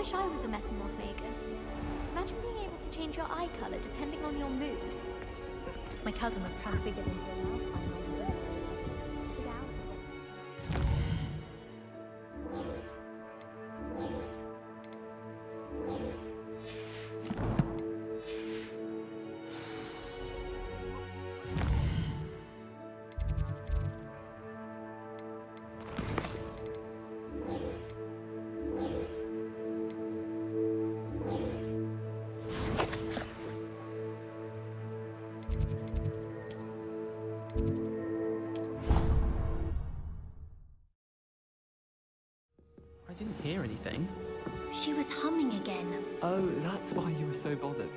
wish I was a metamorph magus. Imagine being able to change your eye color depending on your mood. My cousin was trying to figure this out. I didn't hear anything. She was humming again. Oh, that's why you were so bothered.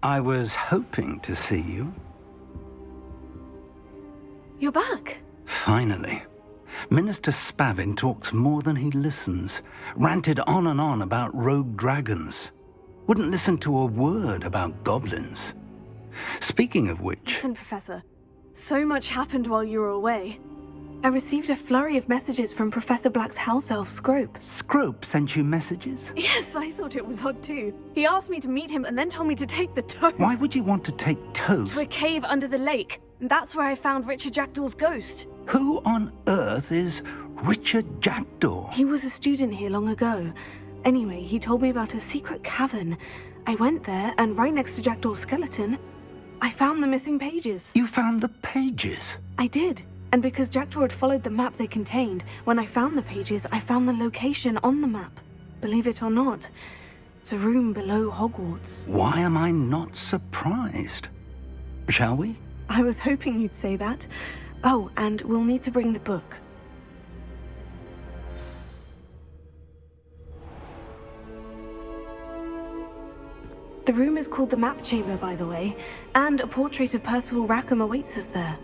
I was hoping to see you. You're back. Finally. Minister Spavin talks more than he listens. Ranted on and on about rogue dragons. Wouldn't listen to a word about goblins. Speaking of which... Listen, Professor. So much happened while you were away. I received a flurry of messages from Professor Black's house elf, Scrope. Scrope sent you messages? Yes, I thought it was odd too. He asked me to meet him and then told me to take the toast. Why would you want to take toast? To a cave under the lake. And that's where I found Richard Jackdaw's ghost. Who on earth is Richard Jackdaw? He was a student here long ago. Anyway, he told me about a secret cavern. I went there, and right next to Jackdaw's skeleton, I found the missing pages. You found the pages? I did. And because Jackdaw had followed the map they contained, when I found the pages, I found the location on the map. Believe it or not, it's a room below Hogwarts. Why am I not surprised? Shall we? I was hoping you'd say that. Oh, and we'll need to bring the book. The room is called the Map Chamber, by the way, and a portrait of Percival Rackham awaits us there.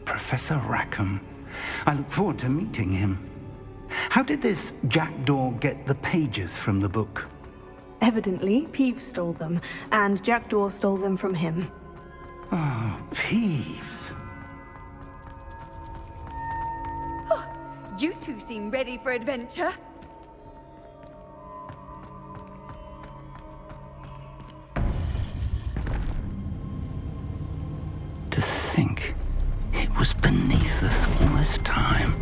Professor Rackham. I look forward to meeting him. How did this Jackdaw get the pages from the book? Evidently, Peeves stole them, and Jackdaw stole them from him. Oh, Peeves. You two seem ready for adventure. To think it was beneath us all this time.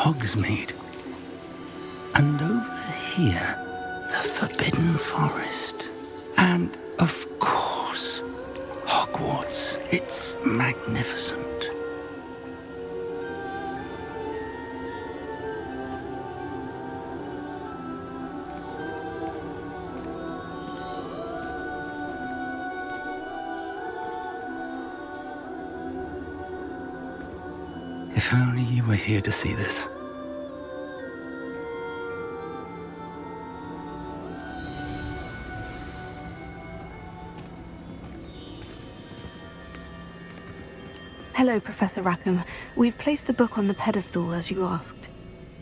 Hogsmeade. And over here, the Forbidden Forest. And, of course, Hogwarts. It's magnificent. If only you were here to see this. Hello, Professor Rackham. We've placed the book on the pedestal as you asked.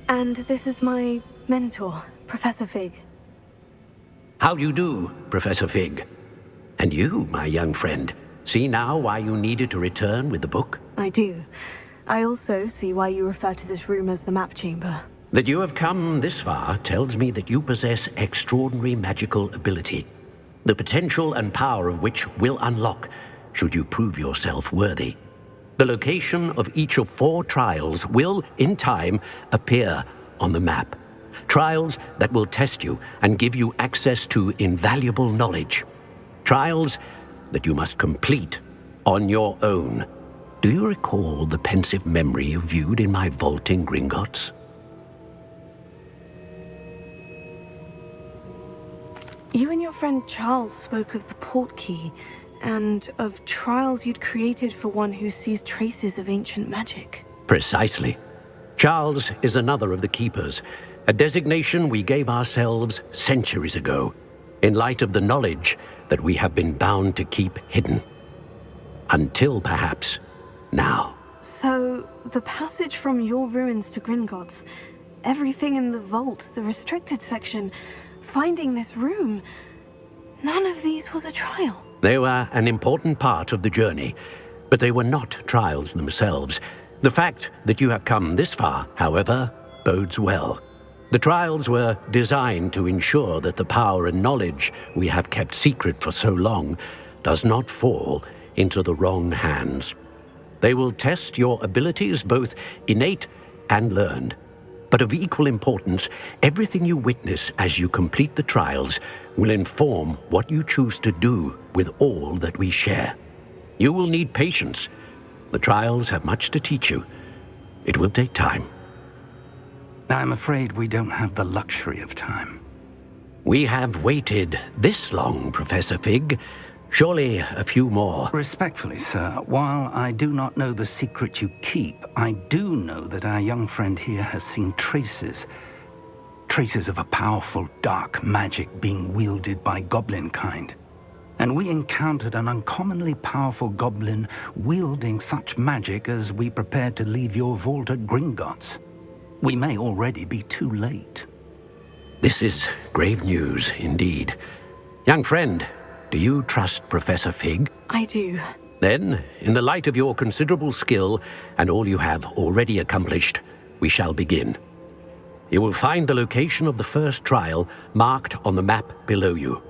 And this is my mentor, Professor Fig. How do you do, Professor Fig? And you, my young friend, see now why you needed to return with the book? I do. I also see why you refer to this room as the map chamber. That you have come this far tells me that you possess extraordinary magical ability, the potential and power of which will unlock should you prove yourself worthy. The location of each of 4 trials will, in time, appear on the map. Trials that will test you and give you access to invaluable knowledge. Trials that you must complete on your own. Do you recall the pensive memory you viewed in my vault in Gringotts? You and your friend Charles spoke of the portkey, and of trials you'd created for one who sees traces of ancient magic. Precisely. Charles is another of the Keepers, a designation we gave ourselves centuries ago, in light of the knowledge that we have been bound to keep hidden. Until, perhaps, now. So, the passage from your ruins to Gringotts, everything in the vault, the restricted section, finding this room, none of these was a trial. They were an important part of the journey, but they were not trials themselves. The fact that you have come this far, however, bodes well. The trials were designed to ensure that the power and knowledge we have kept secret for so long does not fall into the wrong hands. They will test your abilities, both innate and learned. But of equal importance, everything you witness as you complete the trials will inform what you choose to do with all that we share. You will need patience. The trials have much to teach you. It will take time. I'm afraid we don't have the luxury of time. We have waited this long, Professor Fig. Surely a few more. Respectfully, sir, while I do not know the secret you keep, I do know that our young friend here has seen traces of a powerful dark magic being wielded by goblin kind. And we encountered an uncommonly powerful goblin wielding such magic as we prepared to leave your vault at Gringotts. We may already be too late. This is grave news indeed. Young friend, do you trust Professor Fig? I do. Then, in the light of your considerable skill and all you have already accomplished, we shall begin. You will find the location of the first trial marked on the map below you.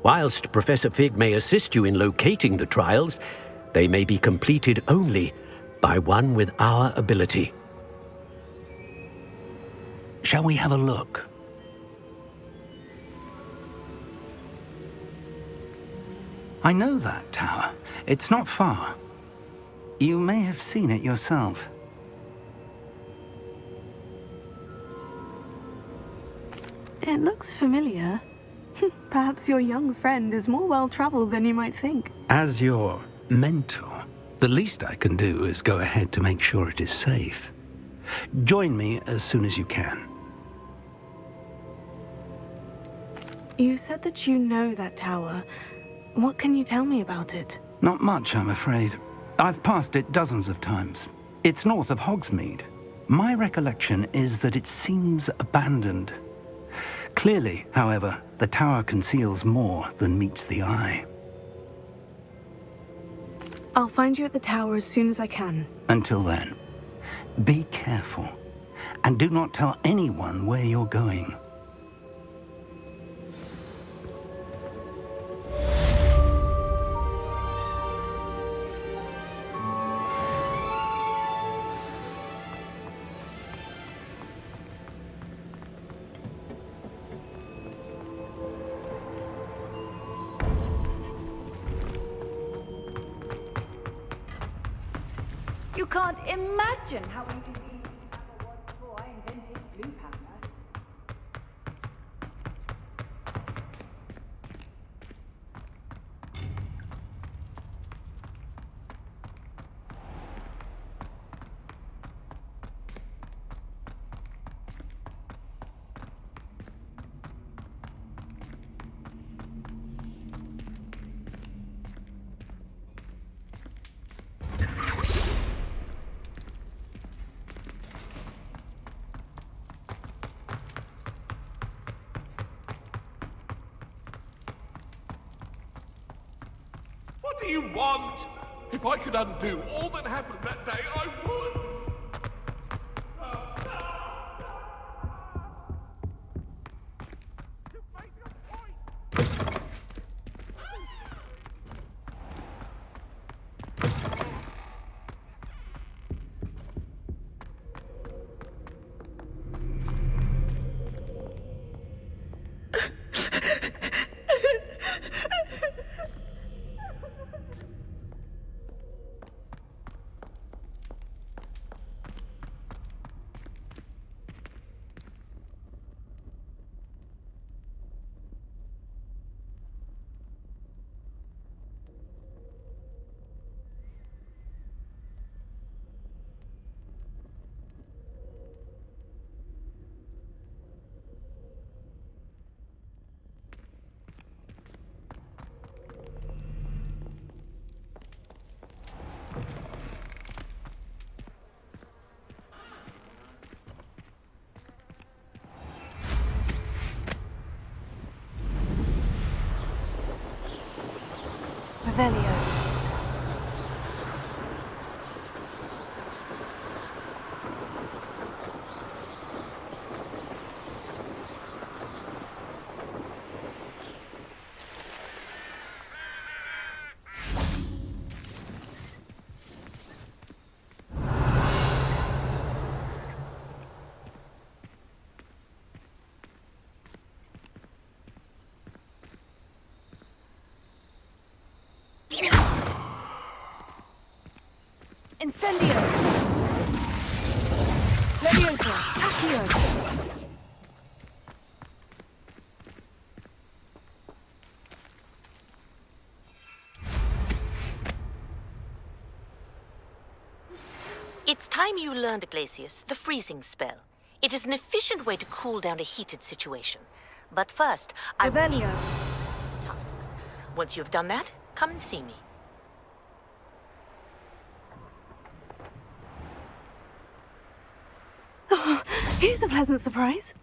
Whilst Professor Fig may assist you in locating the trials, they may be completed only by one with our ability. Shall we have a look? I know that tower. It's not far. You may have seen it yourself. It looks familiar. Perhaps your young friend is more well-traveled than you might think. As your mentor, the least I can do is go ahead to make sure it is safe. Join me as soon as you can. You said that you know that tower. What can you tell me about it? Not much, I'm afraid. I've passed it dozens of times. It's north of Hogsmeade. My recollection is that it seems abandoned. Clearly, however, the tower conceals more than meets the eye. I'll find you at the tower as soon as I can. Until then, be careful, and do not tell anyone where you're going. You can't imagine how inconvenient Apple was before I invented blue powder. What do you want? If I could undo all that happened that day, I would! You've made your point! Revelio. Incendio! Leviosa! Accio! It's time you learned, Glacius, the freezing spell. It is an efficient way to cool down a heated situation. But first, I Revelio! tasks. Once you've done that, come and see me. Oh, here's a pleasant surprise.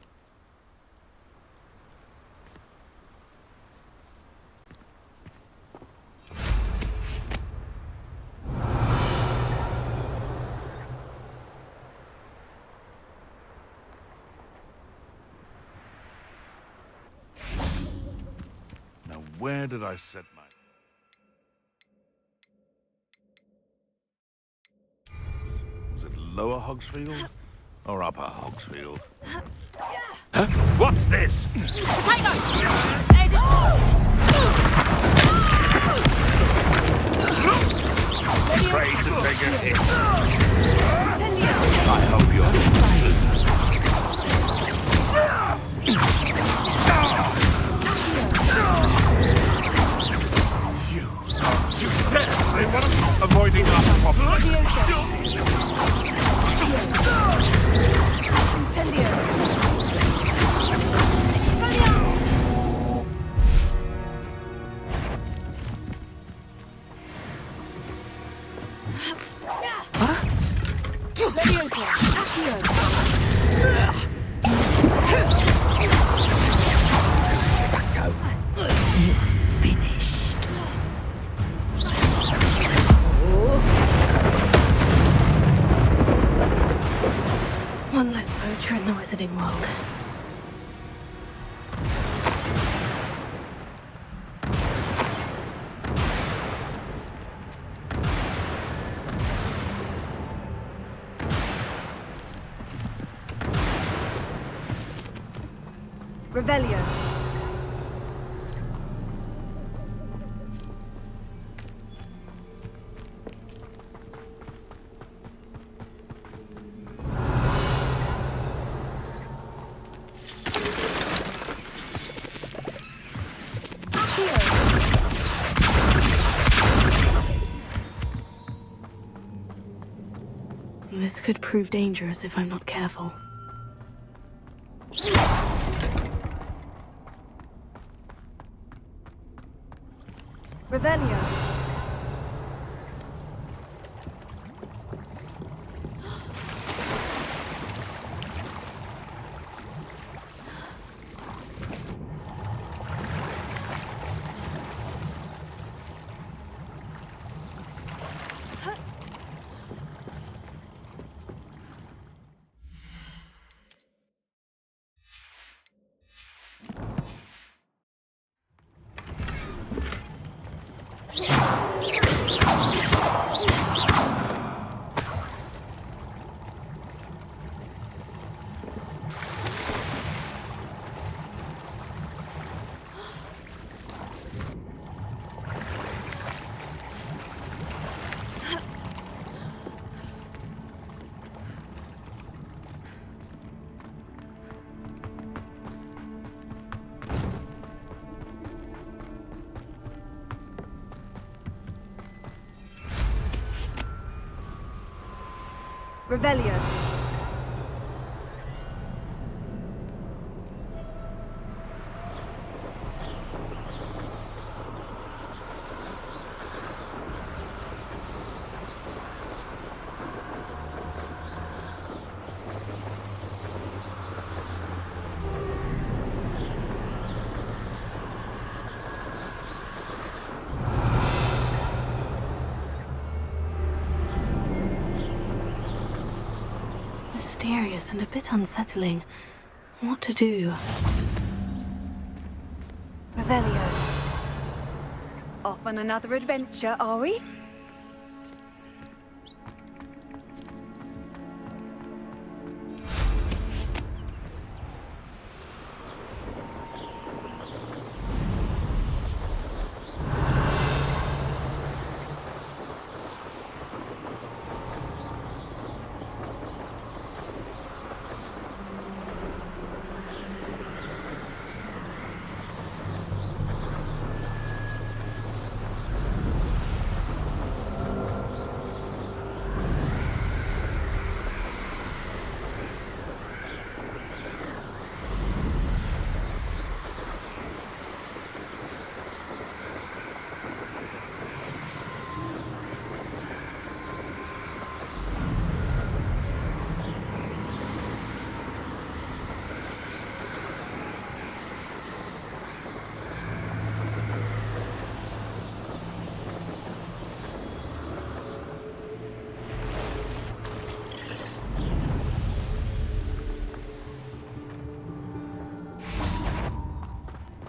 Now, where did I set my... Was it Lower Hogsfield or Upper Hogsfield? Huh? What's this? Afraid to take a hit. I hope you're... You desperately want to avoiding our problem. Incendio! Leviosa! Ducto. One less poacher in the wizarding world. Revelio. This could prove dangerous if I'm not careful. Revelio. Revelio. Mysterious and a bit unsettling. What to do? Revelio. Off on another adventure, are we?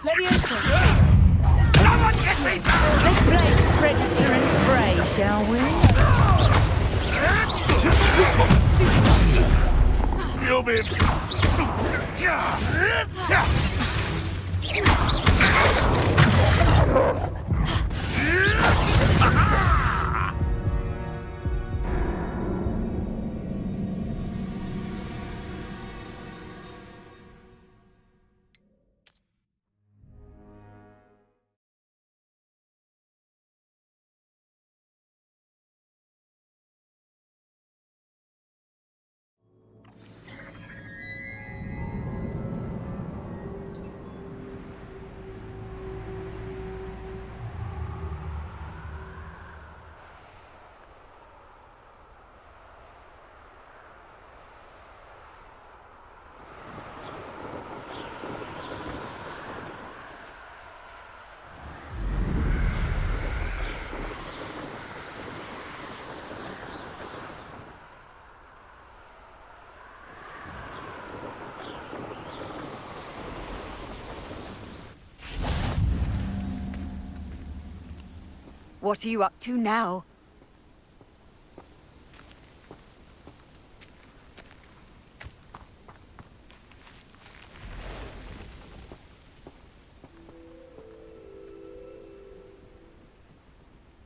Leviosa. Someone get me down! Let's play Predator and Prey, shall we? You'll be... What are you up to now?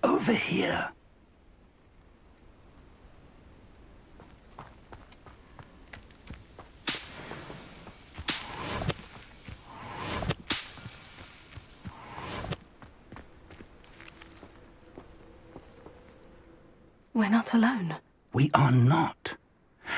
Over here. We're not alone. We are not.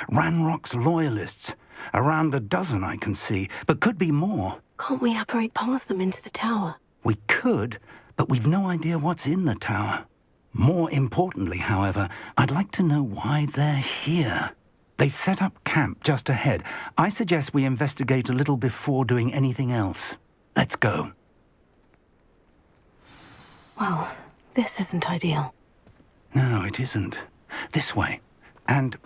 Ranrock's loyalists. Around a dozen I can see, but could be more. Can't we apparate past them into the tower? We could, but we've no idea what's in the tower. More importantly, however, I'd like to know why they're here. They've set up camp just ahead. I suggest we investigate a little before doing anything else. Let's go. Well, this isn't ideal. No, it isn't. This way. And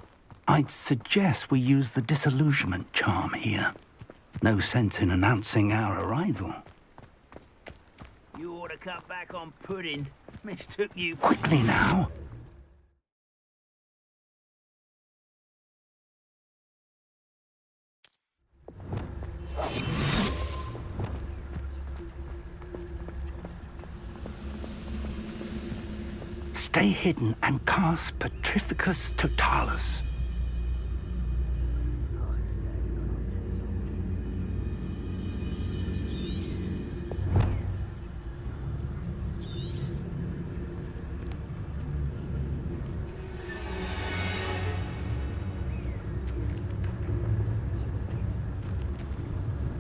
I'd suggest we use the disillusionment charm here. No sense in announcing our arrival. You ought to cut back on pudding. Mistook you. Quickly now. Stay hidden and cast Petrificus Totalis.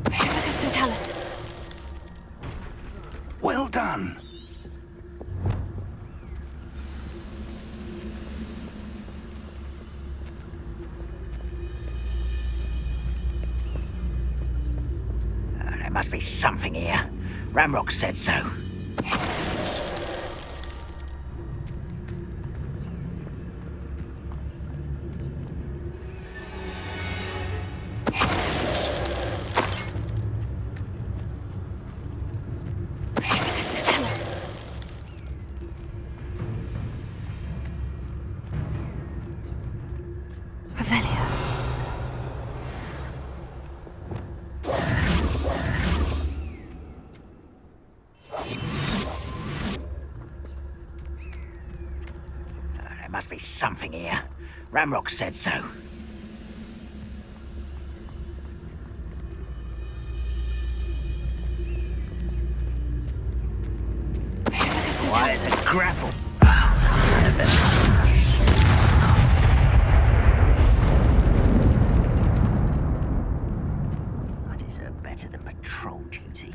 Petrificus Totalis. Well done. There must be something here. Ramrock said so. Petrificus Totalis. Revelio. There must be something here. Ramrock said so. Why, there's a grapple. I deserve better than patrol duty.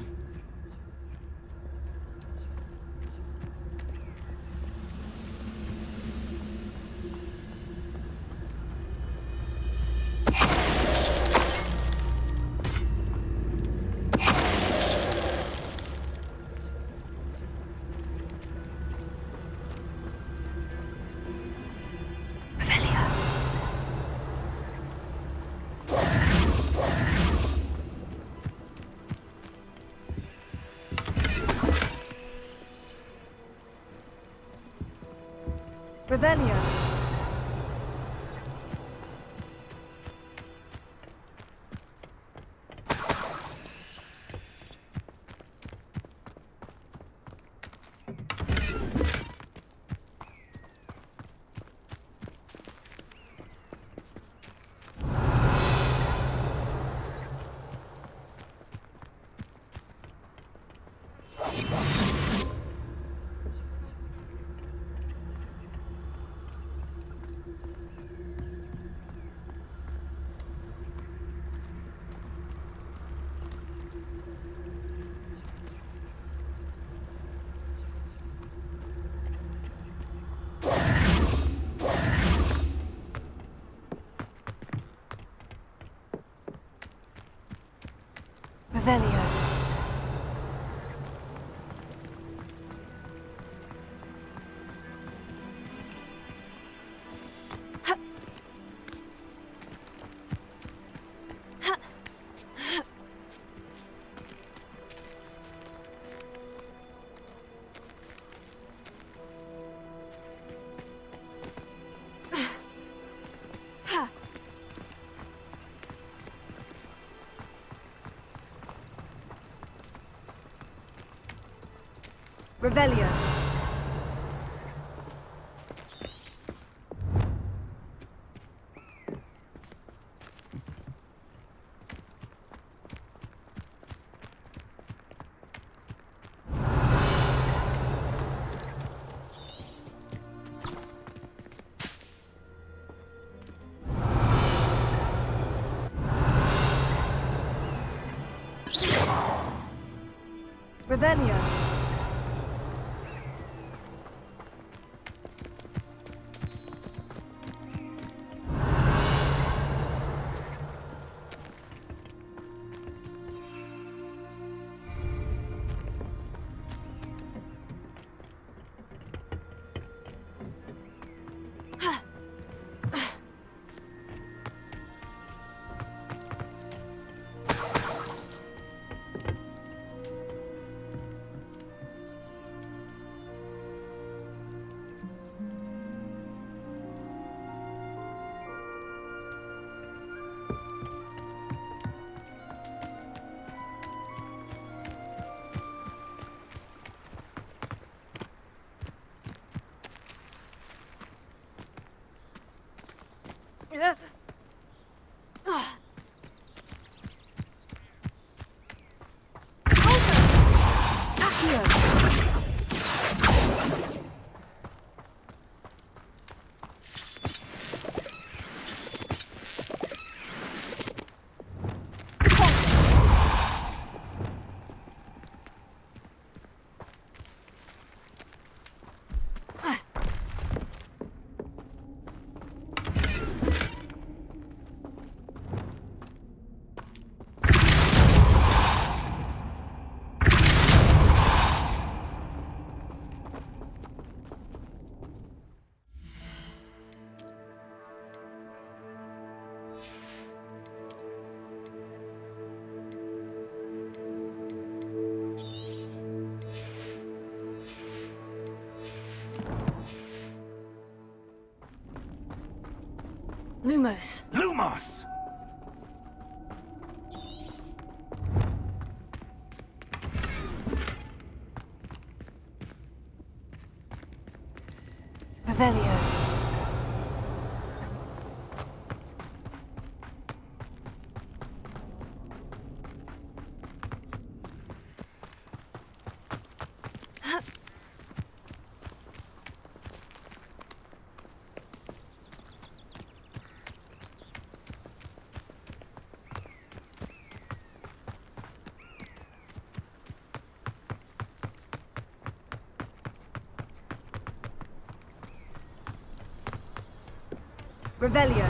Revelio. Revelio. Revelio. Revelio. Revelio. Lumos. Lumos! Revelio. Revelio.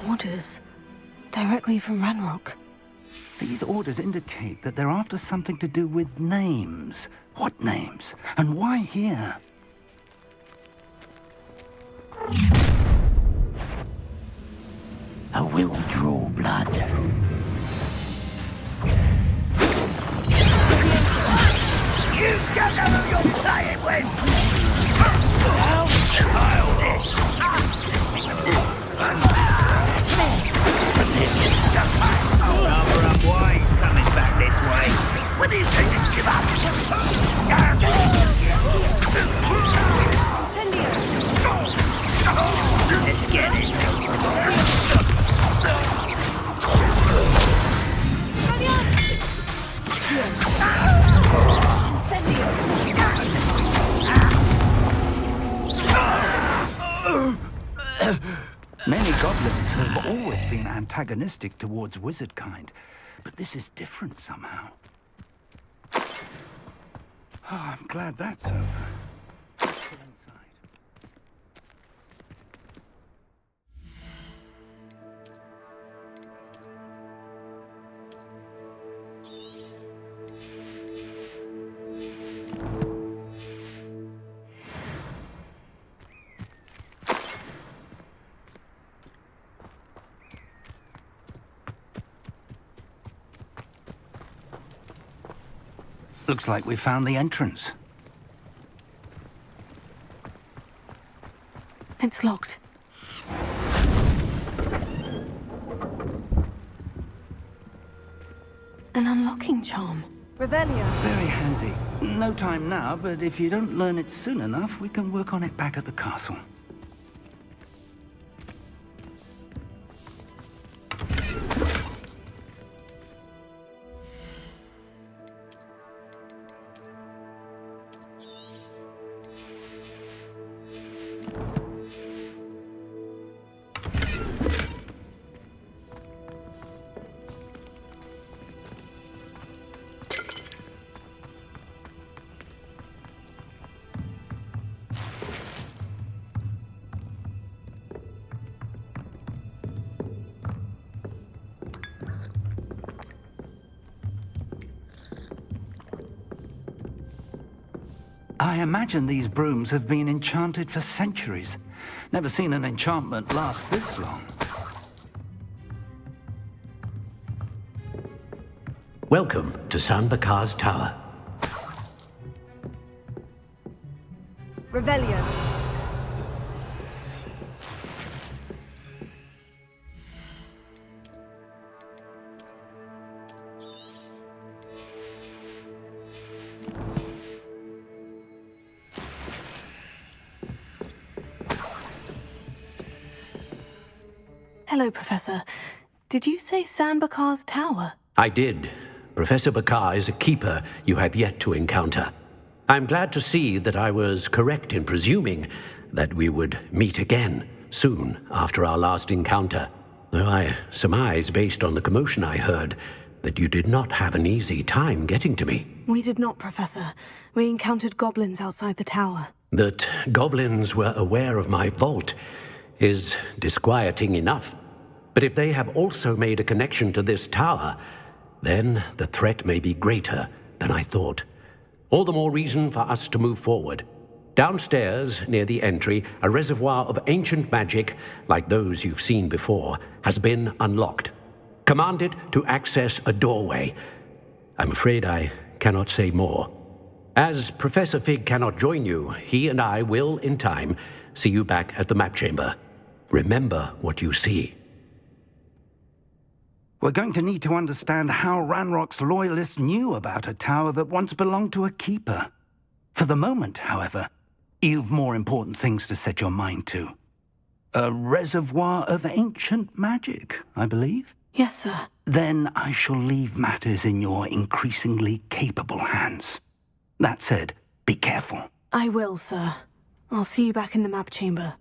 Orders. Directly from Ranrock. These orders indicate that they're after something to do with names. What names? And why here? I will draw blood. You don't know who you're playing with! How childish! Rather unwise coming back this way. When do you think you give up? Let's get this. Many goblins have always been antagonistic towards wizard kind, but this is different somehow. Oh, I'm glad that's over. Let's get inside. Looks like we found the entrance. It's locked. An unlocking charm. Revelio. Very handy. No time now, but if you don't learn it soon enough, we can work on it back at the castle. I imagine these brooms have been enchanted for centuries. Never seen an enchantment last this long. Welcome to San Bakar's Tower. Revelio. Hello, Professor. Did you say San Bakar's Tower? I did. Professor Bakar is a keeper you have yet to encounter. I'm glad to see that I was correct in presuming that we would meet again soon after our last encounter, though I surmise, based on the commotion I heard, that you did not have an easy time getting to me. We did not, Professor. We encountered goblins outside the tower. That goblins were aware of my vault is disquieting enough. But if they have also made a connection to this tower, then the threat may be greater than I thought. All the more reason for us to move forward. Downstairs, near the entry, a reservoir of ancient magic, like those you've seen before, has been unlocked. Command it to access a doorway. I'm afraid I cannot say more. As Professor Fig cannot join you, he and I will, in time, see you back at the map chamber. Remember what you see. We're going to need to understand how Ranrock's loyalists knew about a tower that once belonged to a keeper. For the moment, however, you've more important things to set your mind to. A reservoir of ancient magic, I believe? Yes, sir. Then I shall leave matters in your increasingly capable hands. That said, be careful. I will, sir. I'll see you back in the map chamber.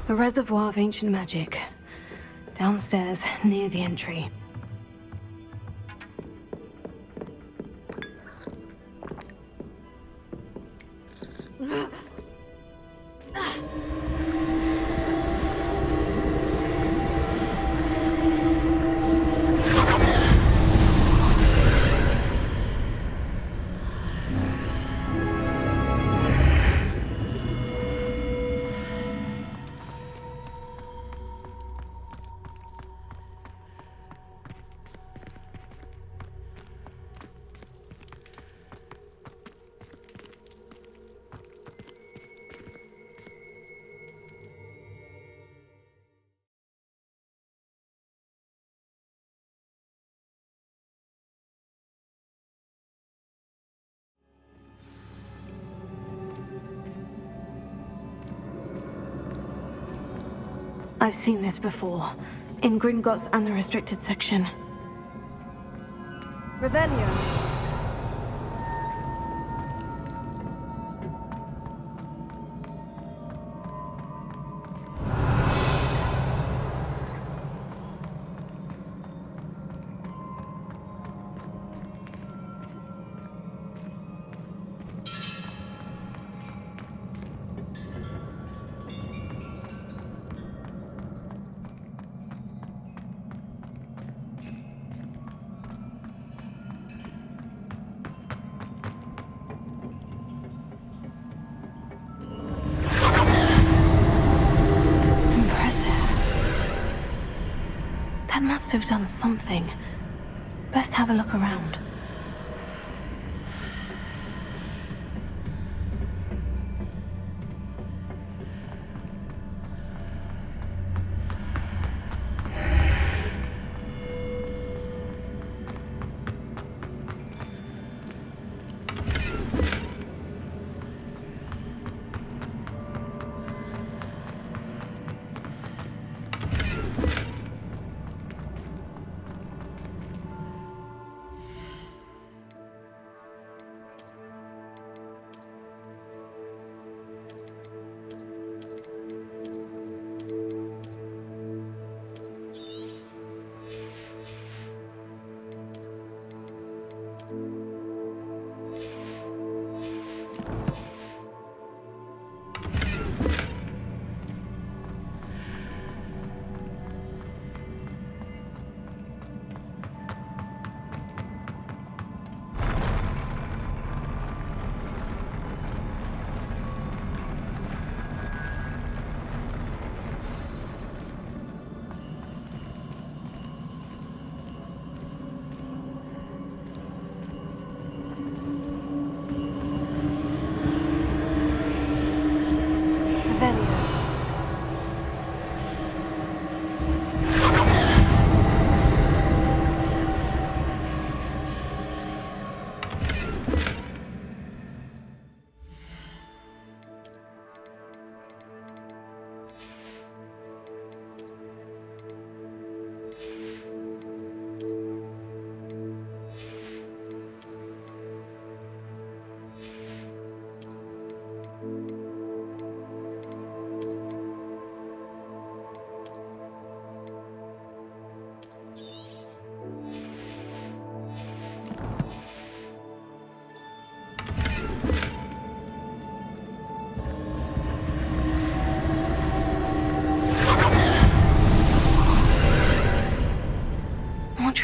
A reservoir of ancient magic. Downstairs, near the entry. I've seen this before, in Gringotts and the restricted section. Revelio. That must have done something. Best have a look around.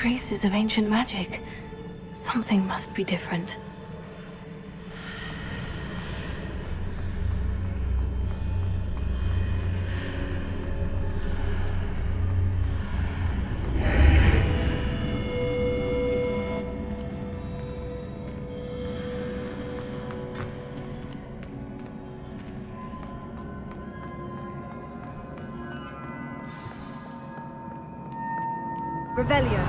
traces of ancient magic. Something must be different. Revelio.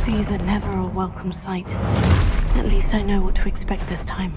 These are never a welcome sight. At least I know what to expect this time.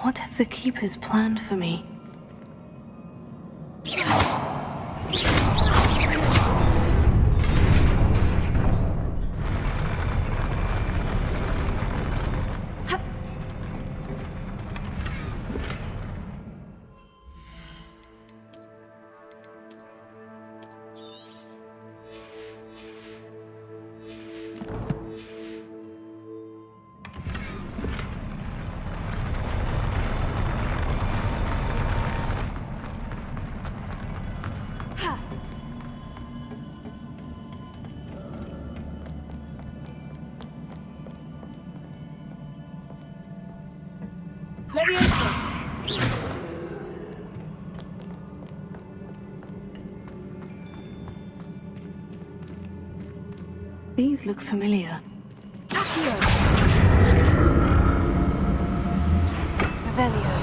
What have the Keepers planned for me? These look familiar. Revelio.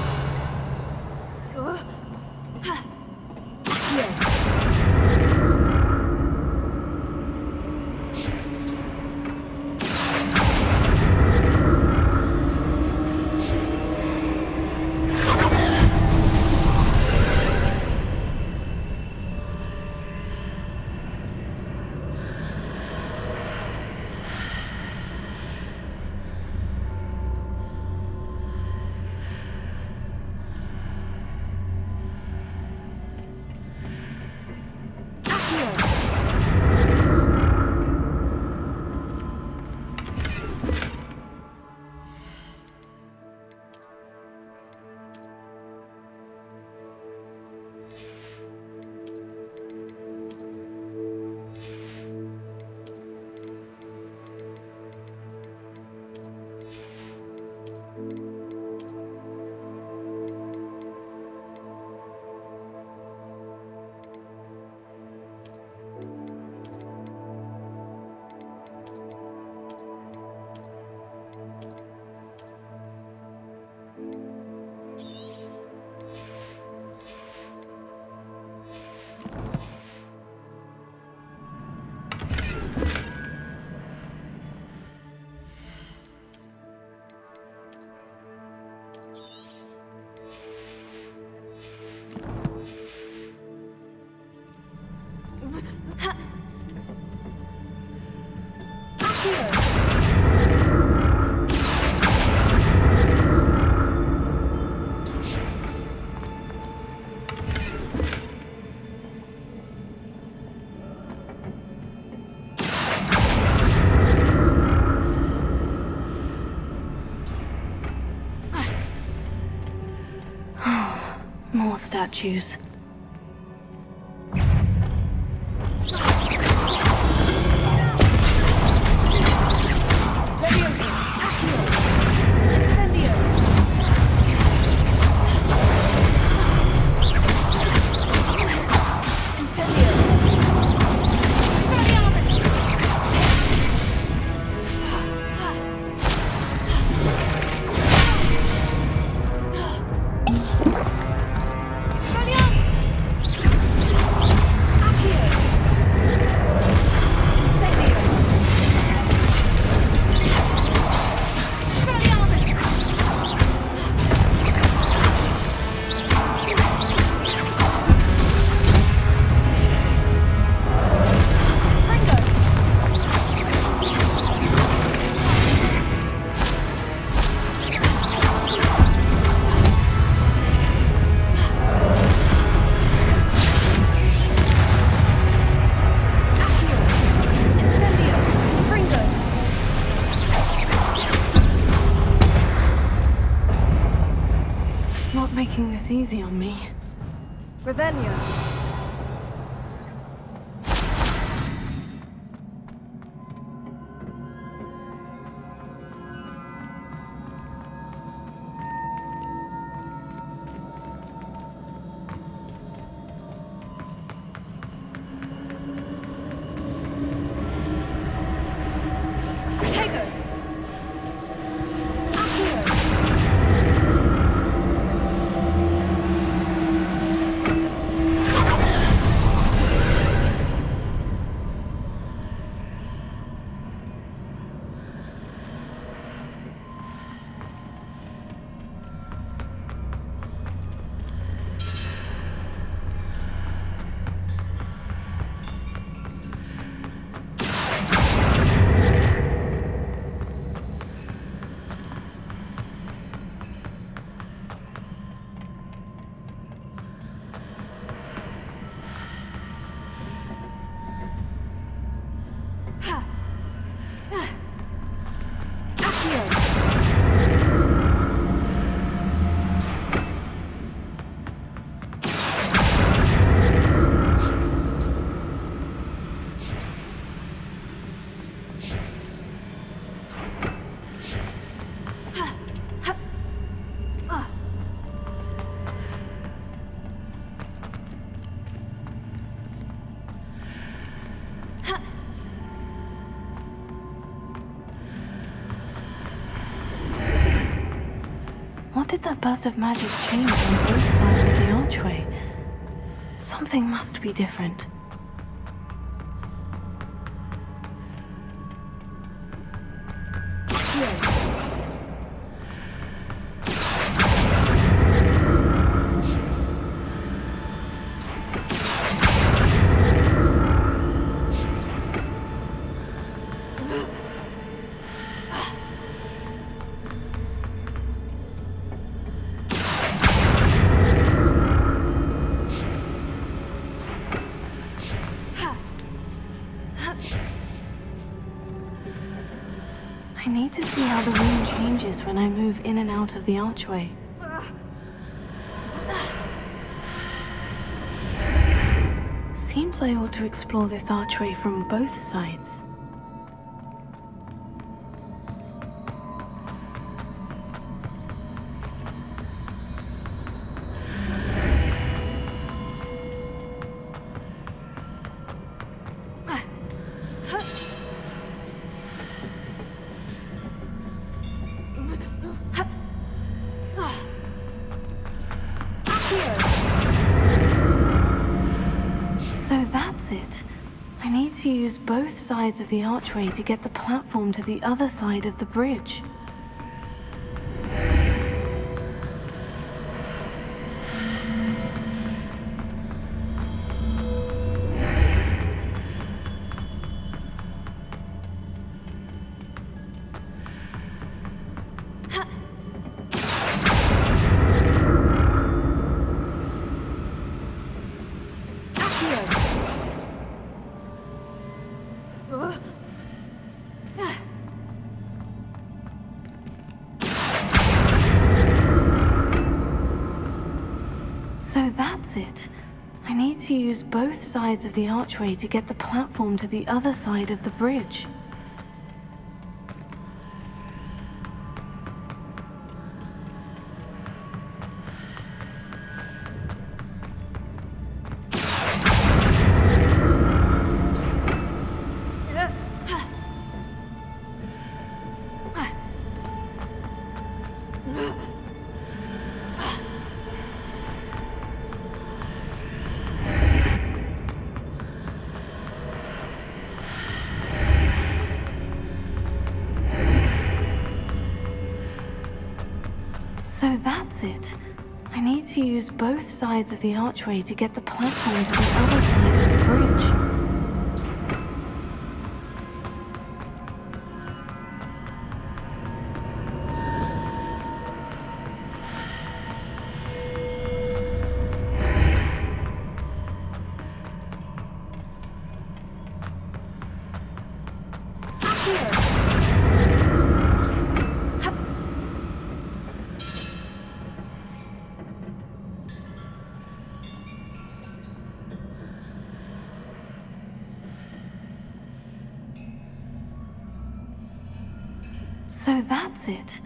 More statues. this easy on me. Ravenna. What did that burst of magic change on both sides of the archway? Something must be different. I need to see how the room changes when I move in and out of the archway. Seems I ought to explore this archway from both sides. So that's it. I need to use both sides of the archway to get the platform to the other side of the bridge. So that's it. I need to use both sides of the archway to get the platform to the other side of the bridge. So that's it. I need to use both sides of the archway to get the platform to the other side of the bridge. So that's it.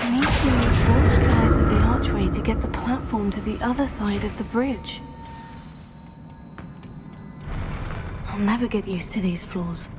I need to use both sides of the archway to get the platform to the other side of the bridge. I'll never get used to these floors.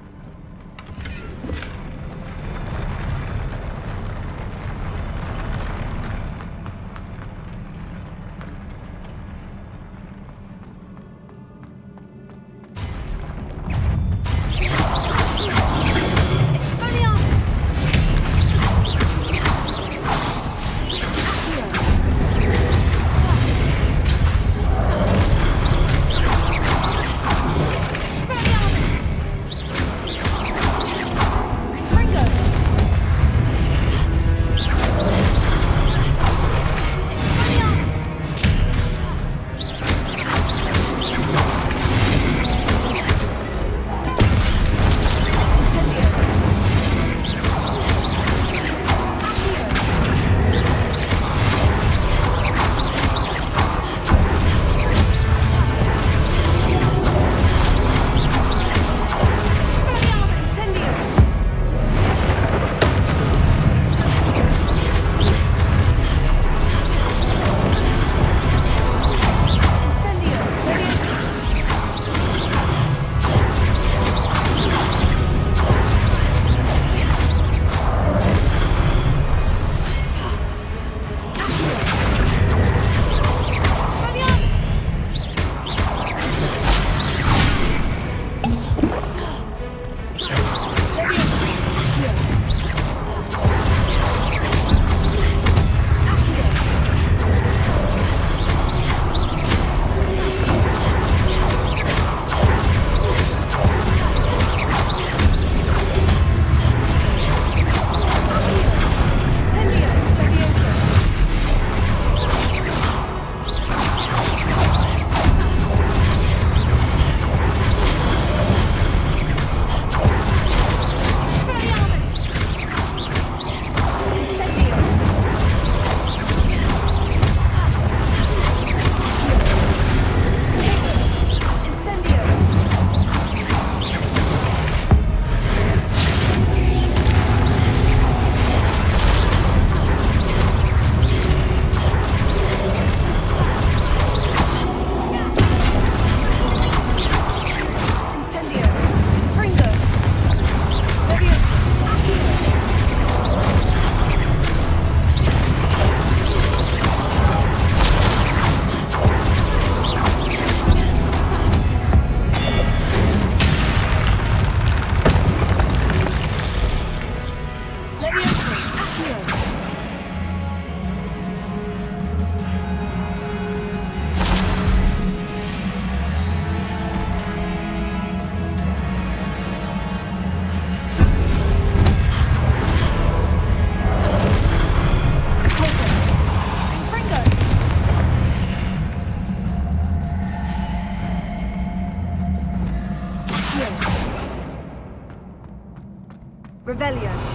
Revelio.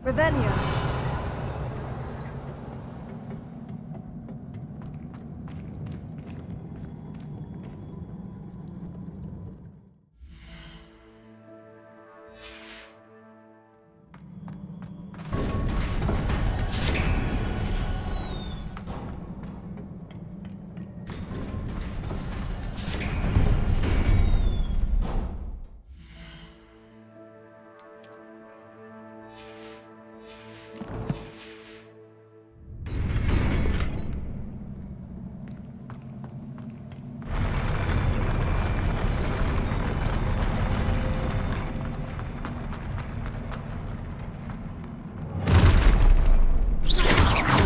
Revelio.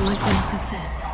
Look at this.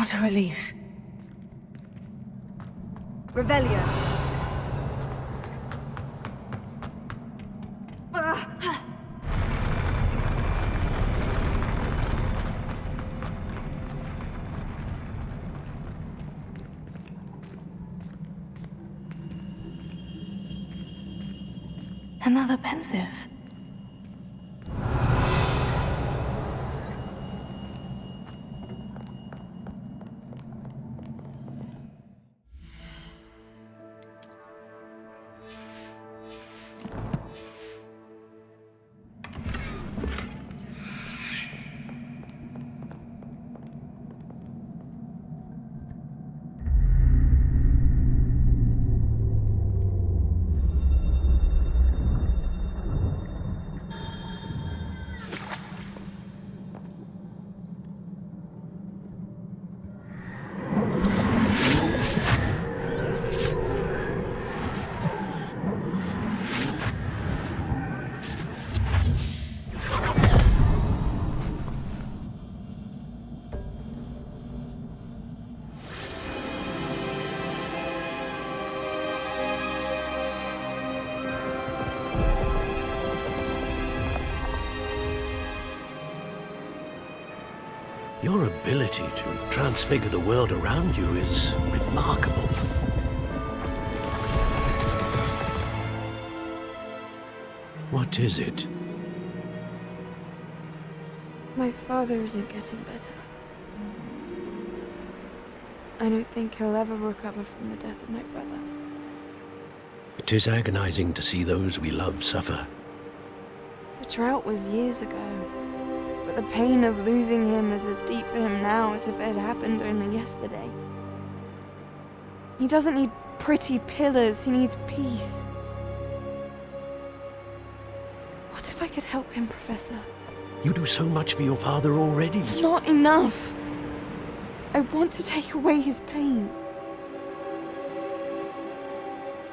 What a relief. Revelio. Another pensive. Your ability to transfigure the world around you is remarkable. What is it? My father isn't getting better. I don't think he'll ever recover from the death of my brother. It is agonizing to see those we love suffer. The drought was years ago, but the pain of losing him is as deep for him now as if it had happened only yesterday. He doesn't need pretty pillars, he needs peace. What if I could help him, Professor? You do so much for your father already. It's not enough. I want to take away his pain.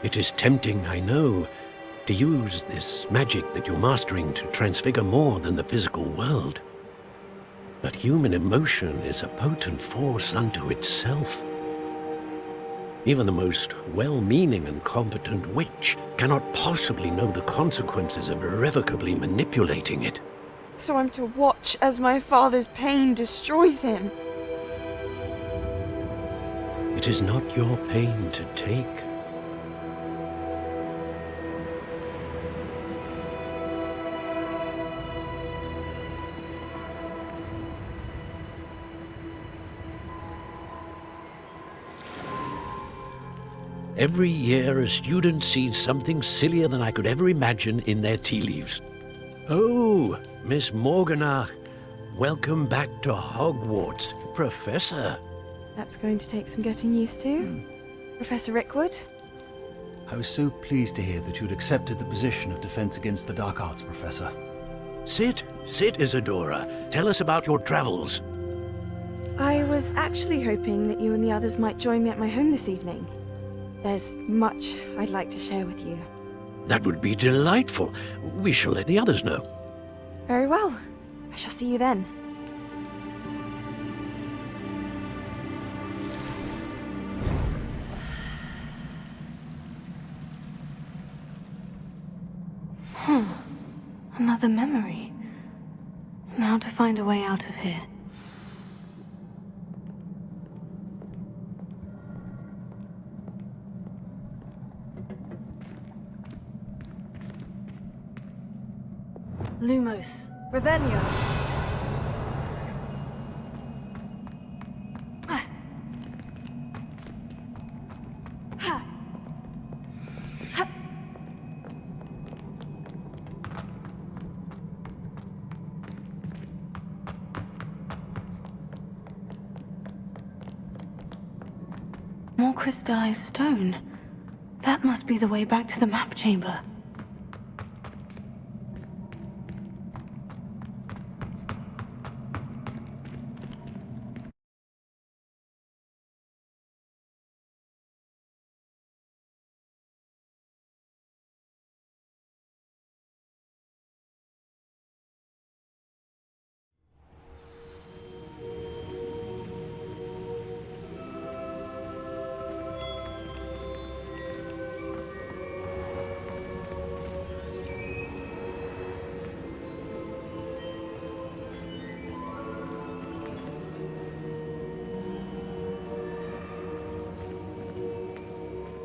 It is tempting, I know, to use this magic that you're mastering to transfigure more than the physical world. But human emotion is a potent force unto itself. Even the most well-meaning and competent witch cannot possibly know the consequences of irrevocably manipulating it. So I'm to watch as my father's pain destroys him. It is not your pain to take. Every year, a student sees something sillier than I could ever imagine in their tea leaves. Oh, Miss Morganach, welcome back to Hogwarts, Professor. That's going to take some getting used to. Professor Rickwood? I was so pleased to hear that you'd accepted the position of Defense Against the Dark Arts, Professor. Sit, Isadora. Tell us about your travels. I was actually hoping that you and the others might join me at my home this evening. There's much I'd like to share with you. That would be delightful. We shall let the others know. Very well. I shall see you then. Another memory. Now to find a way out of here. Lumos. Revelio. More crystallized stone. That must be the way back to the map chamber.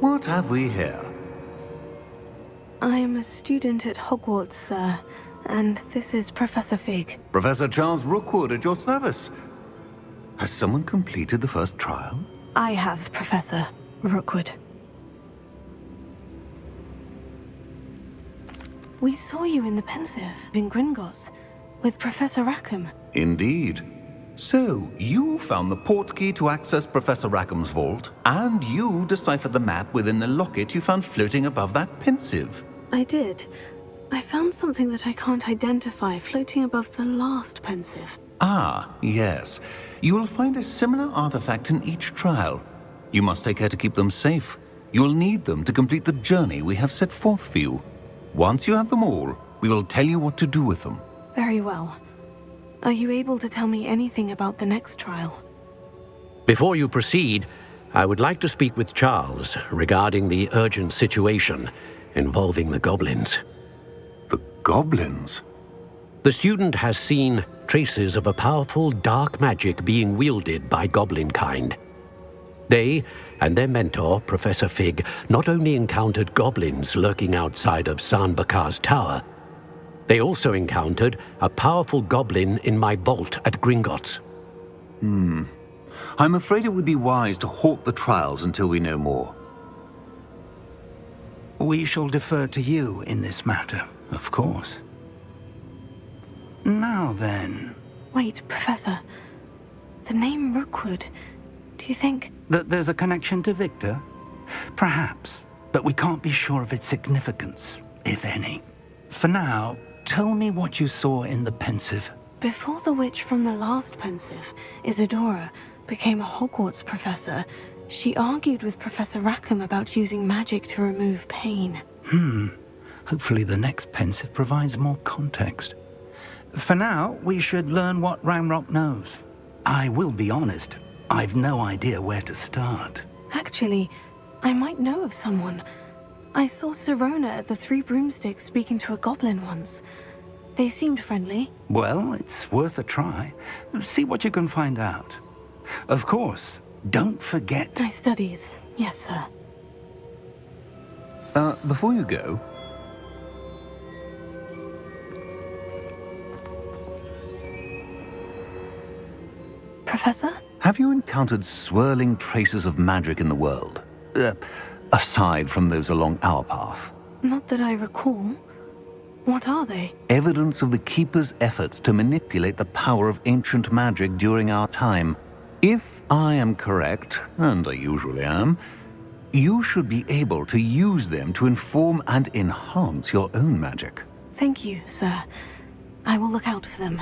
What have we here? I am a student at Hogwarts, sir, and this is Professor Fig. Professor Charles Rookwood at your service. Has someone completed the first trial? I have, Professor Rookwood. We saw you in the Pensive in Gringotts with Professor Rackham. Indeed. So, you found the portkey to access Professor Rackham's vault, and you deciphered the map within the locket you found floating above that Pensive. I did. I found something that I can't identify floating above the last Pensive. Ah, yes. You will find a similar artifact in each trial. You must take care to keep them safe. You will need them to complete the journey we have set forth for you. Once you have them all, we will tell you what to do with them. Very well. Are you able to tell me anything about the next trial? Before you proceed, I would like to speak with Charles regarding the urgent situation involving the goblins. The goblins? The student has seen traces of a powerful dark magic being wielded by goblin kind. They and their mentor, Professor Fig, not only encountered goblins lurking outside of San Bakar's tower, they also encountered a powerful goblin in my vault at Gringotts. I'm afraid it would be wise to halt the trials until we know more. We shall defer to you in this matter, of course. Now then... Wait, Professor. The name Rookwood, do you think... That there's a connection to Victor? Perhaps, but we can't be sure of its significance, if any. For now, tell me what you saw in the Pensive. Before the witch from the last Pensive, Isadora, became a Hogwarts professor, she argued with Professor Rackham about using magic to remove pain. Hopefully the next Pensive provides more context. For now, we should learn what Ranrock knows. I will be honest, I've no idea where to start. Actually, I might know of someone. I saw Sirona at the Three Broomsticks speaking to a goblin once. They seemed friendly. Well, it's worth a try. See what you can find out. Of course, don't forget... My studies, yes, sir. Before you go... Professor? Have you encountered swirling traces of magic in the world? Aside from those along our path? Not that I recall. What are they? Evidence of the Keeper's efforts to manipulate the power of ancient magic during our time. If I am correct, and I usually am, you should be able to use them to inform and enhance your own magic. Thank you, sir. I will look out for them.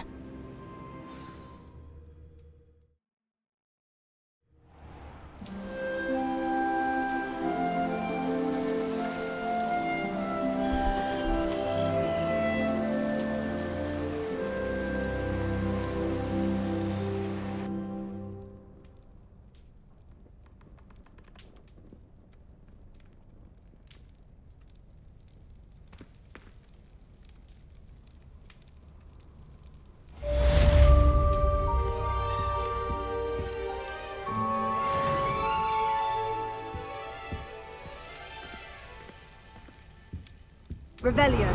Revelio.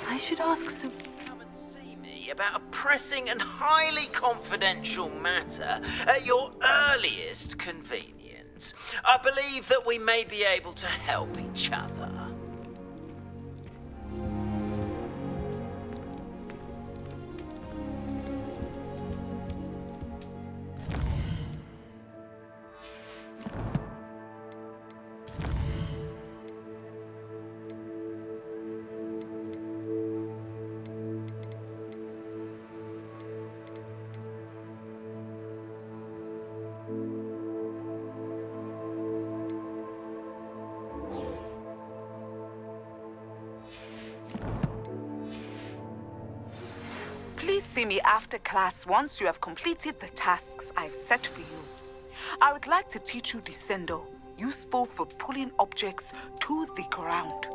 I should ask some... about a pressing and highly confidential matter at your earliest convenience. I believe that we may be able to help each other. Please see me after class once you have completed the tasks I've set for you. I would like to teach you Descendo, useful for pulling objects to the ground.